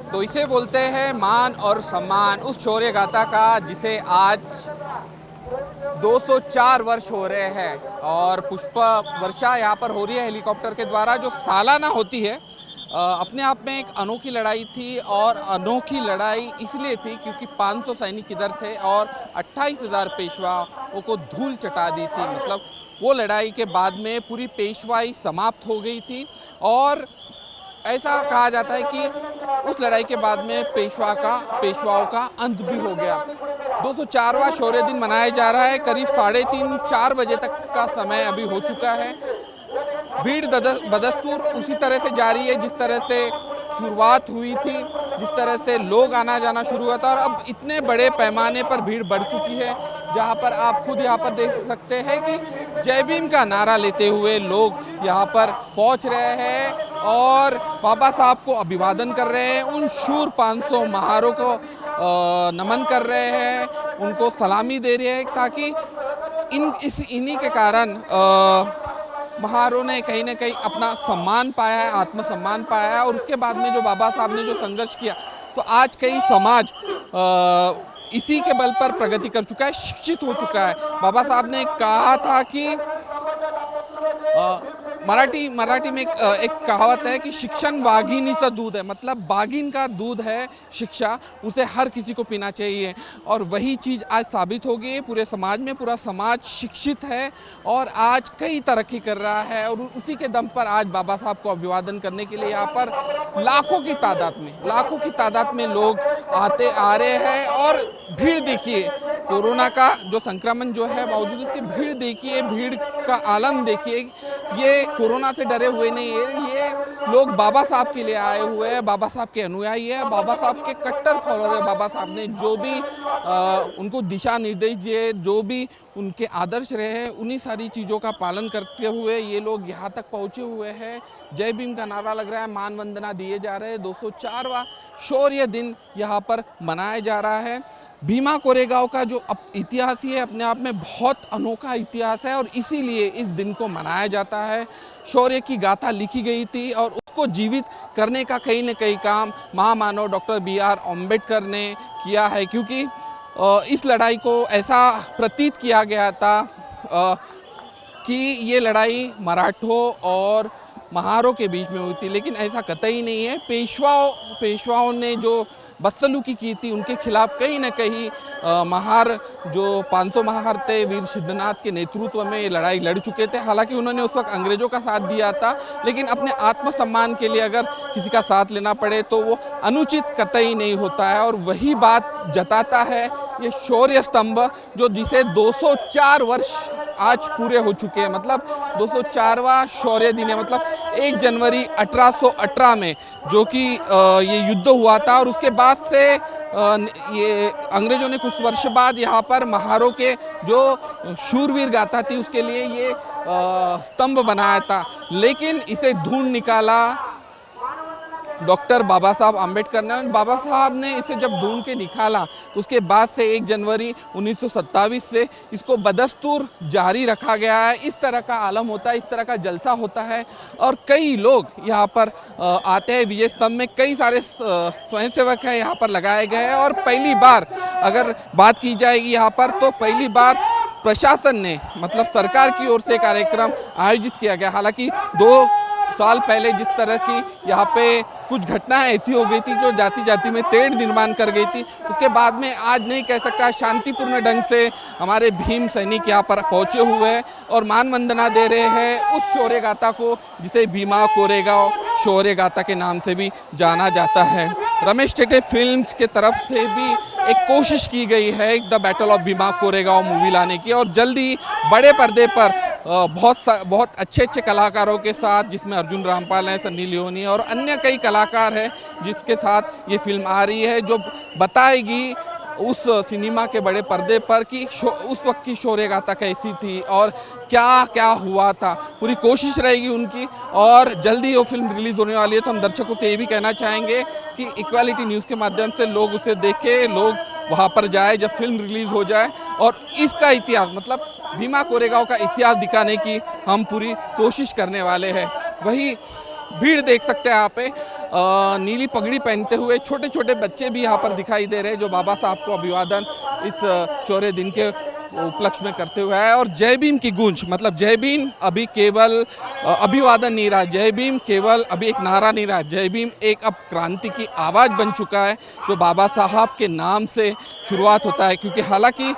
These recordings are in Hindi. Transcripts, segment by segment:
तो इसे बोलते हैं मान और सम्मान, उस शौर्य गाथा का जिसे आज 204 वर्ष हो रहे हैं और पुष्प वर्षा यहाँ पर हो रही है हेलीकॉप्टर के द्वारा, जो सालाना होती है। अपने आप में एक अनोखी लड़ाई थी और अनोखी लड़ाई इसलिए थी क्योंकि 500 सैनिक इधर थे और 28,000 पेशवाओं को धूल चटा दी थी। मतलब वो लड़ाई के बाद में पूरी पेशवाई समाप्त हो गई थी और ऐसा कहा जाता है कि उस लड़ाई के बाद में पेशवाओं का अंत भी हो गया। 204वां शौर्य दिन मनाया जा रहा है। करीब 3:30-4 बजे तक का समय अभी हो चुका है। भीड़ बदस्तूर उसी तरह से जारी है जिस तरह से शुरुआत हुई थी, जिस तरह से लोग आना जाना शुरू हुआ था और अब इतने बड़े पैमाने पर भीड़ बढ़ चुकी है, जहां पर आप खुद यहां पर देख सकते हैं कि जय भीम का नारा लेते हुए लोग यहां पर पहुंच रहे हैं और बाबा साहब को अभिवादन कर रहे हैं। उन शूर 500 महारों को नमन कर रहे हैं, उनको सलामी दे रहे हैं ताकि इन्हीं के कारण महारों ने कहीं ना कहीं अपना सम्मान पाया है, आत्मसम्मान पाया है। और उसके बाद में जो बाबा साहब ने जो संघर्ष किया, तो आज कई समाज इसी के बल पर प्रगति कर चुका है, शिक्षित हो चुका है। बाबा साहब ने कहा था कि मराठी में एक कहावत है कि शिक्षण वाघिणीचं दूध है, मतलब बाघिन का दूध है शिक्षा, उसे हर किसी को पीना चाहिए। और वही चीज़ आज साबित हो गई है पूरे समाज में। पूरा समाज शिक्षित है और आज कई तरक्की कर रहा है और उसी के दम पर आज बाबा साहब को अभिवादन करने के लिए यहाँ पर लाखों की तादाद में लोग आ रहे हैं। और भीड़ देखिए, कोरोना का जो संक्रमण जो है बावजूद इसकी भीड़ देखिए, भीड़ का आलम देखिए। ये कोरोना से डरे हुए नहीं है, ये लोग बाबा साहब के लिए आए हुए हैं, बाबा साहब के अनुयायी है, बाबा साहब के कट्टर फॉलोअर है। बाबा साहब ने जो भी उनको दिशा निर्देश दिए, जो भी उनके आदर्श रहे हैं, उन्हीं सारी चीज़ों का पालन करते हुए ये लोग यहाँ तक पहुँचे हुए हैं। जय भीम का नारा लग रहा है, मान वंदना दिए जा रहे हैं। 204वां शौर्य दिन यहाँ पर मनाया जा रहा है। भीमा कोरेगांव का जो इतिहास ही है अपने आप में बहुत अनोखा इतिहास है और इसीलिए इस दिन को मनाया जाता है। शौर्य की गाथा लिखी गई थी और उसको जीवित करने का कहीं न कहीं काम महामानव डॉक्टर BR अम्बेडकर ने किया है, क्योंकि इस लड़ाई को ऐसा प्रतीत किया गया था कि ये लड़ाई मराठों और महारों के बीच में हुई थी, लेकिन ऐसा कतई नहीं है। पेशवाओं ने जो बदसलूकी की थी उनके खिलाफ कहीं ना कहीं महार जो 500 महार थे वीर सिद्धनाथ के नेतृत्व में ये लड़ाई लड़ चुके थे। हालांकि उन्होंने उस वक्त अंग्रेजों का साथ दिया था, लेकिन अपने आत्मसम्मान के लिए अगर किसी का साथ लेना पड़े तो वो अनुचित कतई नहीं होता है। और वही बात जताता है ये शौर्य स्तंभ, जो जिसे 204 वर्ष आज पूरे हो चुके हैं। मतलब 204वां शौर्य दिन है, मतलब 1 जनवरी 1818 में जो कि ये युद्ध हुआ था और उसके बाद से ये अंग्रेजों ने कुछ वर्ष बाद यहाँ पर महारों के जो शूरवीर गाथा थी उसके लिए ये स्तंभ बनाया था, लेकिन इसे ढूंढ निकाला डॉक्टर बाबा साहब अम्बेडकर ने। बाबा साहब ने इसे जब ढूंढ के निकाला उसके बाद से 1 जनवरी 1927 से इसको बदस्तूर जारी रखा गया है। इस तरह का आलम होता है, इस तरह का जलसा होता है और कई लोग यहाँ पर आते हैं। विजय स्तंभ में कई सारे स्वयंसेवक हैं यहाँ पर लगाए गए हैं और पहली बार अगर बात की जाएगी यहाँ पर तो पहली बार प्रशासन ने, मतलब सरकार की ओर से कार्यक्रम आयोजित किया गया। हालांकि 2 साल पहले जिस तरह की यहाँ पे कुछ घटनाएं ऐसी हो गई थी जो जाति में तेढ़ निर्माण कर गई थी, उसके बाद में आज नहीं कह सकता शांतिपूर्ण ढंग से हमारे भीम सैनिक यहाँ पर पहुँचे हुए हैं और मान वंदना दे रहे हैं उस शौर्य गाथा को जिसे भीमा कोरेगांव शौर्य गाथा के नाम से भी जाना जाता है। रमेश टेटे फिल्म्स के तरफ से भी एक कोशिश की गई है the battle of Bhima Koregaon movie लाने की और जल्दी बड़े पर्दे पर बहुत अच्छे कलाकारों के साथ, जिसमें अर्जुन रामपाल हैं, सन्नी लियोनी और अन्य कई कलाकार हैं जिसके साथ ये फिल्म आ रही है, जो बताएगी उस सिनेमा के बड़े पर्दे पर कि उस वक्त की शौर्य गाथा कैसी थी और क्या क्या हुआ था। पूरी कोशिश रहेगी उनकी और जल्दी वो फिल्म रिलीज़ होने वाली है। तो हम दर्शकों से ये भी कहना चाहेंगे कि इक्वालिटी न्यूज़ के माध्यम से लोग उसे देखें, लोग वहाँ पर जाए जब फिल्म रिलीज़ हो जाए और इसका इतिहास, मतलब भीमा कोरेगांव का इतिहास दिखाने की हम पूरी कोशिश करने वाले हैं। वही भीड़ देख सकते हैं यहाँ पे। नीली पगड़ी पहनते हुए छोटे छोटे बच्चे भी यहाँ पर दिखाई दे रहे हैं, जो बाबा साहब को अभिवादन इस शौर्य दिन के उपलक्ष्य में करते हुए है। और जय भीम की गूंज, मतलब जय भीम अभी केवल अभिवादन नहीं रहा, जय भीम केवल अभी एक नारा नहीं रहा, जय भीम एक अब क्रांति की आवाज़ बन चुका है, जो बाबा साहब के नाम से शुरुआत होता है। क्योंकि हालांकि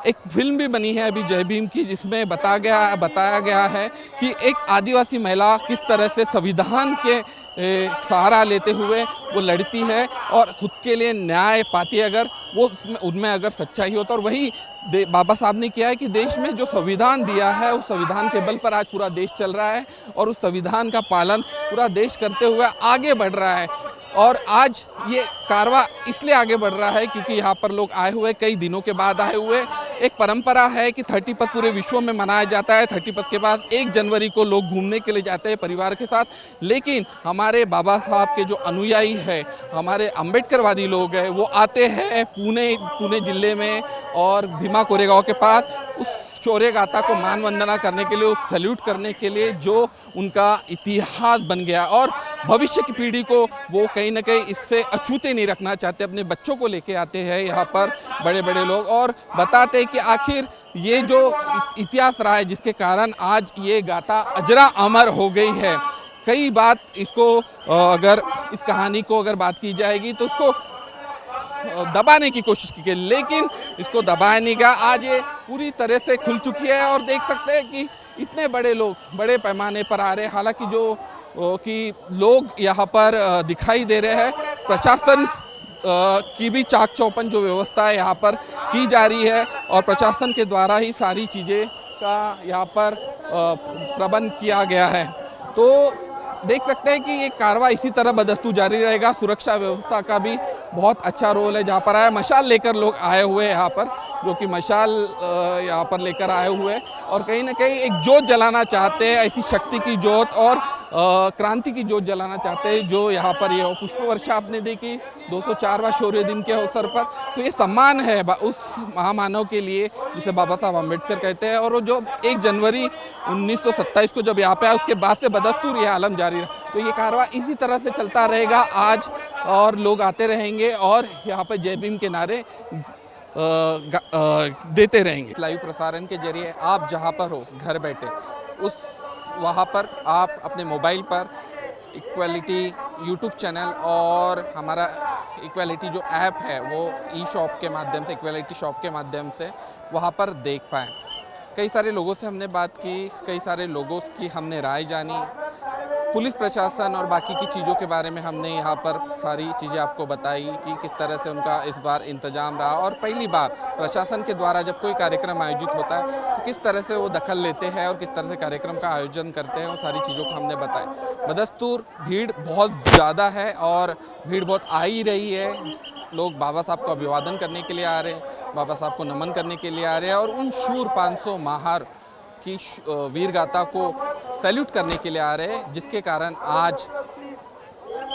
एक फिल्म भी बनी है अभी जय भीम की, जिसमें बताया गया है कि एक आदिवासी महिला किस तरह से संविधान के सहारा लेते हुए वो लड़ती है और खुद के लिए न्याय पाती है, अगर वो उनमें अगर सच्चाई होता। और वही बाबा साहब ने किया है कि देश में जो संविधान दिया है, उस संविधान के बल पर आज पूरा देश चल रहा है और उस संविधान का पालन पूरा देश करते हुए आगे बढ़ रहा है। और आज ये कारवां इसलिए आगे बढ़ रहा है क्योंकि यहाँ पर लोग आए हुए, कई दिनों के बाद आए हुए। एक परंपरा है कि 31 पूरे विश्व में मनाया जाता है। 31 के बाद 1 जनवरी को लोग घूमने के लिए जाते हैं परिवार के साथ, लेकिन हमारे बाबा साहब के जो अनुयायी है, हमारे अम्बेडकरवादी लोग हैं, वो आते हैं पुणे ज़िले में और भीमा कोरेगांव के पास उस शौर्य गाथा को मान वंदना करने के लिए, उस सैल्यूट करने के लिए जो उनका इतिहास बन गया। और भविष्य की पीढ़ी को वो कहीं ना कहीं इससे अछूते नहीं रखना चाहते, अपने बच्चों को लेके आते हैं यहाँ पर बड़े बड़े लोग और बताते हैं कि आखिर ये जो इतिहास रहा है, जिसके कारण आज ये गाथा अजरा अमर हो गई है। कई बात इसको अगर इस कहानी को अगर बात की जाएगी तो उसको दबाने की कोशिश की गई, लेकिन इसको दबाया नहीं गया। आज ये पूरी तरह से खुल चुकी है और देख सकते हैं कि इतने बड़े लोग बड़े पैमाने पर आ रहे हैं। हालांकि जो कि लोग यहाँ पर दिखाई दे रहे हैं, प्रशासन की भी चाक चौपन जो व्यवस्था है यहाँ पर की जा रही है और प्रशासन के द्वारा ही सारी चीज़ें का यहाँ पर प्रबंध किया गया है। तो देख सकते हैं कि ये कारवां इसी तरह बदस्तूर जारी रहेगा। सुरक्षा व्यवस्था का भी बहुत अच्छा रोल है। जहाँ पर आया मशाल लेकर लोग आए हुए हैं यहाँ पर, जो कि मशाल यहाँ पर लेकर आए हुए हैं और कहीं ना कहीं एक जोत जलाना चाहते हैं, ऐसी शक्ति की जोत और क्रांति की जोत जलाना चाहते हैं, जो यहाँ पर ये पुष्प वर्षा आपने देखी 204वां शौर्य दिन के अवसर पर। तो ये सम्मान है उस महामानव के लिए जिसे बाबा साहब अम्बेडकर कहते हैं। और वो जो 1 जनवरी 1927 को जब यहाँ पे आया, उसके बाद से बदस्तूर ये आलम जारी रहा। तो ये कारवां इसी तरह से चलता रहेगा आज और लोग आते रहेंगे और यहाँ पर जय भीम के नारे देते रहेंगे। लाइव प्रसारण के जरिए आप जहाँ पर हो घर बैठे, उस वहाँ पर आप अपने मोबाइल पर इक्वालिटी यूट्यूब चैनल और हमारा इक्वालिटी जो ऐप है वो ई शॉप के माध्यम से, इक्वालिटी शॉप के माध्यम से वहाँ पर देख पाएँ। कई सारे लोगों से हमने बात की, कई सारे लोगों की हमने राय जानी, पुलिस प्रशासन और बाकी की चीज़ों के बारे में हमने यहाँ पर सारी चीज़ें आपको बताई कि किस तरह से उनका इस बार इंतजाम रहा। और पहली बार प्रशासन के द्वारा जब कोई कार्यक्रम आयोजित होता है तो किस तरह से वो दखल लेते हैं और किस तरह से कार्यक्रम का आयोजन करते हैं, वो सारी चीज़ों को हमने बताई। बदस्तूर भीड़ बहुत ज़्यादा है और भीड़ बहुत आ ही रही है। लोग बाबा साहब को अभिवादन करने के लिए आ रहे हैं, बाबा साहब को नमन करने के लिए आ रहे हैं और उन शूर 500 महार की वीर गाथा को सैल्यूट करने के लिए आ रहे हैं, जिसके कारण आज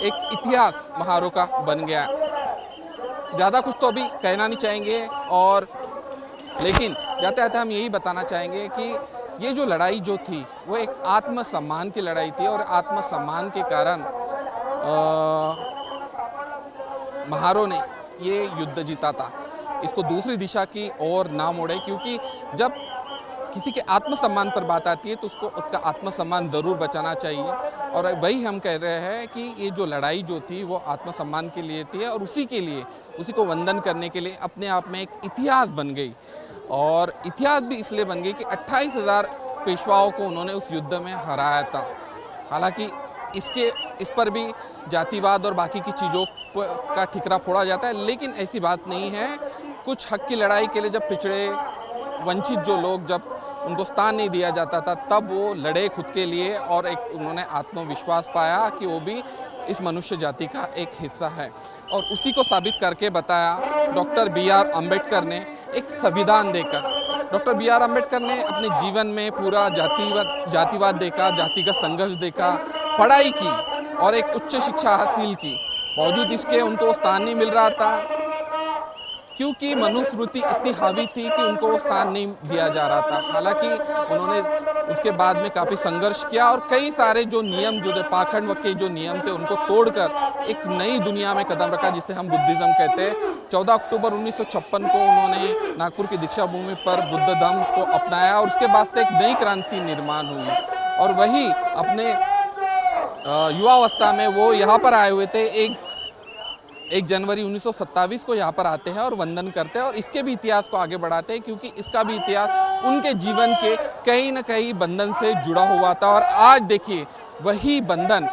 एक इतिहास महारों का बन गया। ज़्यादा कुछ तो अभी कहना नहीं चाहेंगे और लेकिन जाते जाते हम यही बताना चाहेंगे कि ये जो लड़ाई जो थी वो एक आत्मसम्मान की लड़ाई थी और आत्मसम्मान के कारण महारों ने ये युद्ध जीता था। इसको दूसरी दिशा की ओर ना मोड़े, क्योंकि जब किसी के आत्मसम्मान पर बात आती है तो उसका आत्मसम्मान ज़रूर बचाना चाहिए। और वही हम कह रहे हैं कि ये जो लड़ाई जो थी वो आत्मसम्मान के लिए थी और उसी के लिए, उसी को वंदन करने के लिए अपने आप में एक इतिहास बन गई। और इतिहास भी इसलिए बन गई कि 28,000 पेशवाओं को उन्होंने उस युद्ध में हराया था। हालांकि इस पर भी जातिवाद और बाकी की चीज़ों का ठिकरा फोड़ा जाता है, लेकिन ऐसी बात नहीं है। कुछ हक की लड़ाई के लिए जब पिछड़े वंचित जो लोग, जब उनको स्थान नहीं दिया जाता था, तब वो लड़े खुद के लिए और एक उन्होंने आत्मविश्वास पाया कि वो भी इस मनुष्य जाति का एक हिस्सा है। और उसी को साबित करके बताया डॉक्टर B.R. अम्बेडकर ने एक संविधान देकर। Doctor B.R. अम्बेडकर ने अपने जीवन में पूरा जातिवाद देखा, जातिगत संघर्ष देखा, पढ़ाई की और एक उच्च शिक्षा हासिल की। बावजूद इसके उनको स्थान नहीं मिल रहा था, क्योंकि मनुस्मृति इतनी हावी थी कि उनको वो स्थान नहीं दिया जा रहा था। हालांकि उन्होंने उसके बाद में काफ़ी संघर्ष किया और कई सारे जो नियम जो थे, पाखंड के जो नियम थे, उनको तोड़कर एक नई दुनिया में कदम रखा, जिसे हम बुद्धिज़्म कहते हैं। 14 अक्टूबर 1956 को उन्होंने नागपुर की दीक्षा भूमि पर बुद्ध धम्म को अपनाया और उसके बाद से एक नई क्रांति निर्माण हुई। और वही अपने युवावस्था में वो यहाँ पर आए हुए थे। 1 जनवरी 1927 को यहाँ पर आते हैं और वंदन करते हैं और इसके भी इतिहास को आगे बढ़ाते हैं, क्योंकि इसका भी इतिहास उनके जीवन के कहीं न कहीं बंधन से जुड़ा हुआ था। और आज देखिए वही बंधन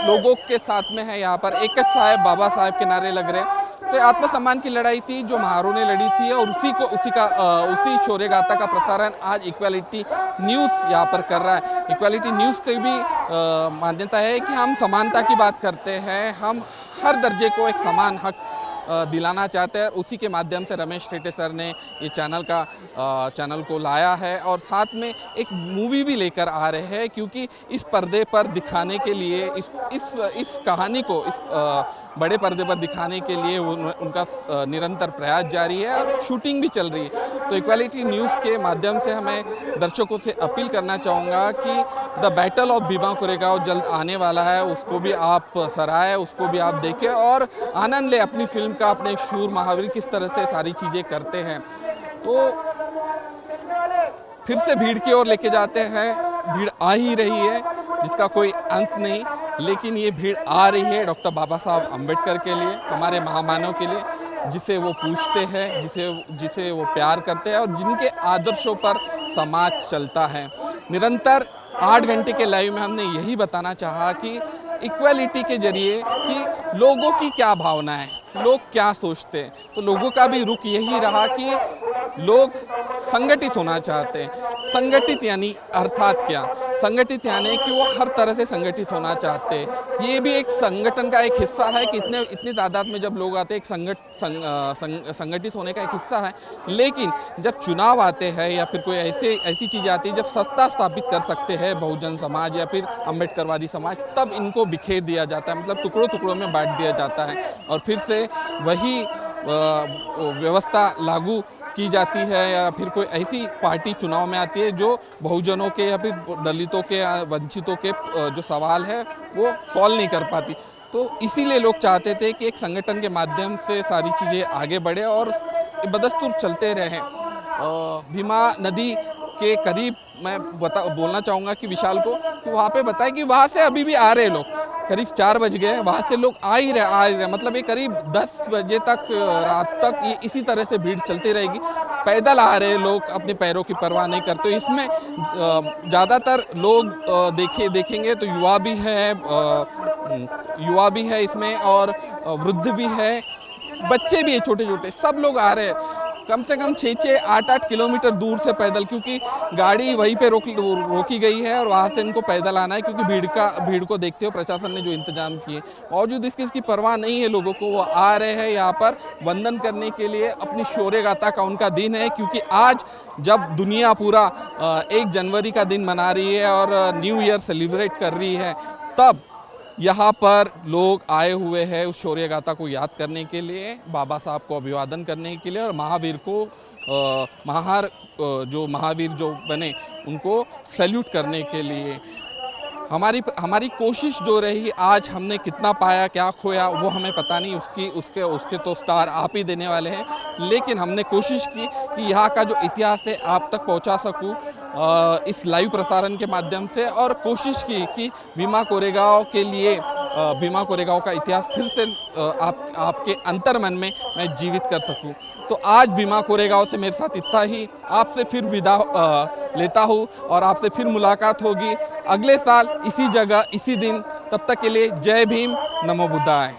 लोगों के साथ में है। यहाँ पर एक साहेब बाबा साहेब के नारे लग रहे हैं। तो आत्मसम्मान की लड़ाई थी जो महारों ने लड़ी थी और उसी शौर्य गाथा का प्रसारण आज इक्वालिटी न्यूज़ यहाँ पर कर रहा है। इक्वालिटी न्यूज़ की भी मान्यता है कि हम समानता की बात करते हैं, हम हर दर्जे को एक समान हक दिलाना चाहते हैं। और उसी के माध्यम से रमेश टेटे सर ने ये चैनल को लाया है और साथ में एक मूवी भी लेकर आ रहे हैं, क्योंकि इस पर्दे पर दिखाने के लिए इस कहानी को बड़े पर्दे पर दिखाने के लिए उनका निरंतर प्रयास जारी है और शूटिंग भी चल रही है। तो इक्वालिटी न्यूज़ के माध्यम से हमें दर्शकों से अपील करना चाहूँगा कि the battle of Bhima Koregaon जल्द आने वाला है, उसको भी आप सराहें, उसको भी आप देखें और आनंद लें अपनी फिल्म का, अपने शूर महावीर किस तरह से सारी चीज़ें करते हैं। तो फिर से भीड़ की ओर लेके जाते हैं। भीड़ आ ही रही है जिसका कोई अंत नहीं, लेकिन ये भीड़ आ रही है डॉक्टर बाबा साहब अम्बेडकर के लिए, हमारे महामानव के लिए, जिसे वो पूछते हैं, जिसे वो प्यार करते हैं और जिनके आदर्शों पर समाज चलता है। निरंतर 8 घंटे के लाइव में हमने यही बताना चाहा कि इक्वालिटी के जरिए कि लोगों की क्या भावना है, लोग क्या सोचते हैं। तो लोगों का भी रुख यही रहा कि लोग संगठित होना चाहते हैं। संगठित यानी अर्थात क्या? संगठित यानी कि वो हर तरह से संगठित होना चाहते हैं। ये भी एक संगठन का एक हिस्सा है कि इतनी तादाद में जब लोग आते हैं, एक संगठित होने का एक हिस्सा है। लेकिन जब चुनाव आते हैं या फिर कोई ऐसी चीज़ आती है जब सत्ता स्थापित कर सकते हैं बहुजन समाज या फिर अम्बेडकरवादी समाज, तब इनको बिखेर दिया जाता है, मतलब टुकड़ों टुकड़ों में बांट दिया जाता है और फिर से वही व्यवस्था लागू की जाती है या फिर कोई ऐसी पार्टी चुनाव में आती है जो बहुजनों के या फिर दलितों के या वंचितों के जो सवाल है वो सॉल्व नहीं कर पाती। तो इसीलिए लोग चाहते थे कि एक संगठन के माध्यम से सारी चीज़ें आगे बढ़े और बदस्तूर चलते रहें। भीमा नदी के करीब मैं बोलना चाहूँगा कि विशाल को कि वहाँ पे बताए कि वहाँ से अभी भी आ रहे लोग, करीब 4 बज गए, वहाँ से लोग आ ही रहे, मतलब ये करीब 10 बजे तक रात तक ये इसी तरह से भीड़ चलती रहेगी। पैदल आ रहे लोग, अपने पैरों की परवाह नहीं करते। इसमें ज़्यादातर लोग देखेंगे तो युवा भी है इसमें और वृद्ध भी है, बच्चे भी है, छोटे छोटे सब लोग आ रहे हैं। कम से कम 6-6, 8-8 किलोमीटर दूर से पैदल, क्योंकि गाड़ी वहीं पे रोकी गई है और वहाँ से इनको पैदल आना है, क्योंकि भीड़ को देखते हुए प्रशासन ने जो इंतजाम किए। बावजूद इसकी परवाह नहीं है लोगों को, वो आ रहे हैं यहाँ पर वंदन करने के लिए। अपनी शौर्य गाथा का उनका दिन है, क्योंकि आज जब दुनिया पूरा 1 जनवरी का दिन मना रही है और न्यू ईयर सेलिब्रेट कर रही है, तब यहाँ पर लोग आए हुए हैं उस शौर्य गाथा को याद करने के लिए, बाबा साहब को अभिवादन करने के लिए और महावीर को जो महावीर जो बने उनको सैल्यूट करने के लिए। हमारी कोशिश जो रही, आज हमने कितना पाया क्या खोया वो हमें पता नहीं, उसके तो स्टार आप ही देने वाले हैं। लेकिन हमने कोशिश की कि यहाँ का जो इतिहास है आप तक पहुँचा सकूँ इस लाइव प्रसारण के माध्यम से, और कोशिश की कि भीमा कोरेगांव का इतिहास फिर से आपके अंतर्मन में मैं जीवित कर सकूं। तो आज भीमा कोरेगांव से मेरे साथ इतना ही। आपसे फिर विदा लेता हूं और आपसे फिर मुलाकात होगी अगले साल इसी जगह इसी दिन। तब तक के लिए जय भीम, नमो बुद्धाय।